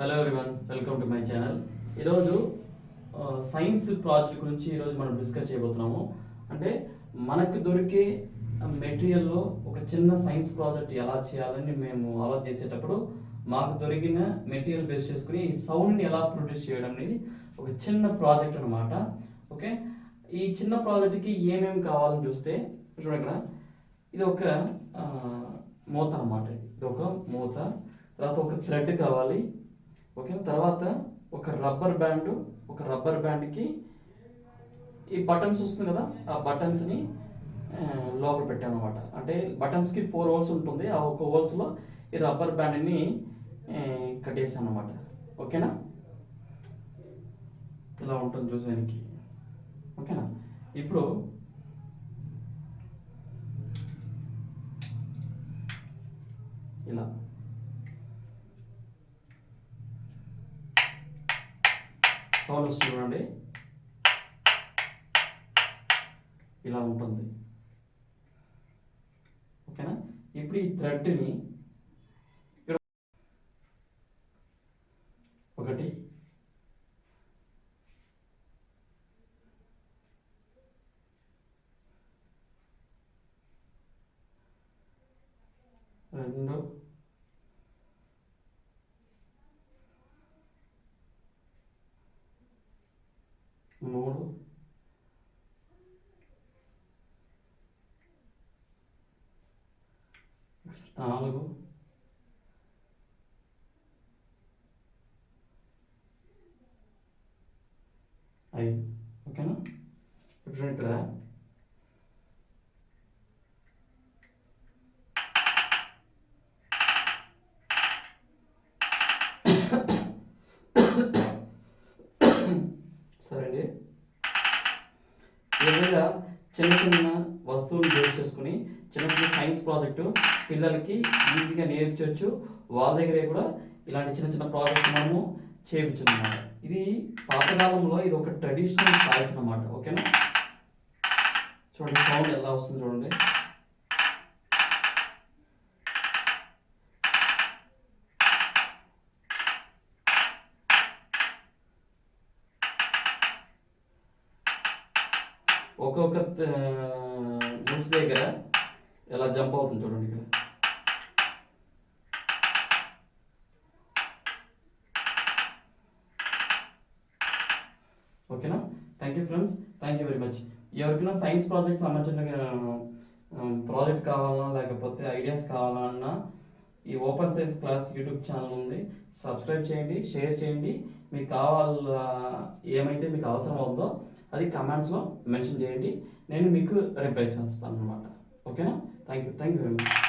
Hello everyone, welcome to my channel. ఈరోజు science project గురించి ఈరోజు మనం డిస్కస్ చేయబోతున్నాము. అంటే మనకు దొరికే మెటీరియల్లో ఒక చిన్న సైన్స్ ప్రాజెక్ట్ ఎలా చేయాలని మేము ఆలోచన చేసేటప్పుడు మాకు దొరికిన మెటీరియల్ బేస్ చేసుకుని ఈ సౌండ్ని ఎలా ప్రొడ్యూస్ చేయడం అనేది ఒక చిన్న ప్రాజెక్ట్ అనమాట. ఓకే, ఈ చిన్న ప్రాజెక్ట్కి ఏమేమి కావాలని చూస్తే చూడండి, ఇది ఒక మూత అన్నమాట. ఇది ఒక మూత, తర్వాత ఒక థ్రెడ్ కావాలి. ఓకే, తర్వాత ఒక రబ్బర్ బ్యాండ్కి ఈ బటన్స్ వస్తుంది కదా, ఆ బటన్స్ని లోపల పెట్టాను అనమాట. అంటే బటన్స్కి 4 హోల్స్ ఉంటుంది, ఆ ఒక హోల్స్లో ఈ రబ్బర్ బ్యాండ్ని కట్టేసాను అనమాట. ఓకేనా, ఇలా ఉంటుంది చూసానికి. ఓకేనా, ఇప్పుడు ఇలా సౌండ్ వస్తుంది చూడండి, ఇలా ఉంటుంది. ఓకేనా, ఇప్పుడు ఈ థ్రెడ్ని ఇక్కడ 1 2 3 4 5. ఓకేనా, ఇప్పుడు ఇక్కడ సరే అండి, ఈ విధంగా చిన్న చిన్న వస్తువులు బేస్ చేసుకుని చిన్న సైన్స్ ప్రాజెక్టు పిల్లలకి ఈజీగా నేర్పించవచ్చు. వాళ్ళ దగ్గరే కూడా ఇలాంటి చిన్న చిన్న ప్రాజెక్ట్ మనము చేయించు అన్నమాట. ఇది పాతకాలంలో ఇది ఒక ట్రెడిషనల్ టాయ్స్ అన్నమాట. ఓకేనా, చూడండి సౌండ్ ఎలా వస్తుంది చూడండి. ఒక్కొక్క బుక్స్ దగ్గర ఎలా జంప్ అవుతుంది చూడండి ఇక్కడ. ఓకేనా, thank you friends, thank you very much. ఎవరికైనా సైన్స్ ప్రాజెక్ట్ సంబంధించిన ప్రాజెక్ట్ కావాలన్నా లేకపోతే ఐడియాస్ కావాలన్నా ఈ open science class YouTube channel ఉంది, సబ్స్క్రైబ్ చేయండి, షేర్ చేయండి. మీకు ఏమైతే మీకు అవసరం ఉందో అది కమెంట్స్లో మెన్షన్ చేయండి, నేను మీకు రిప్లై చేస్తాను అనమాట. ఓకేనా, థ్యాంక్ యూ వెరీ మచ్.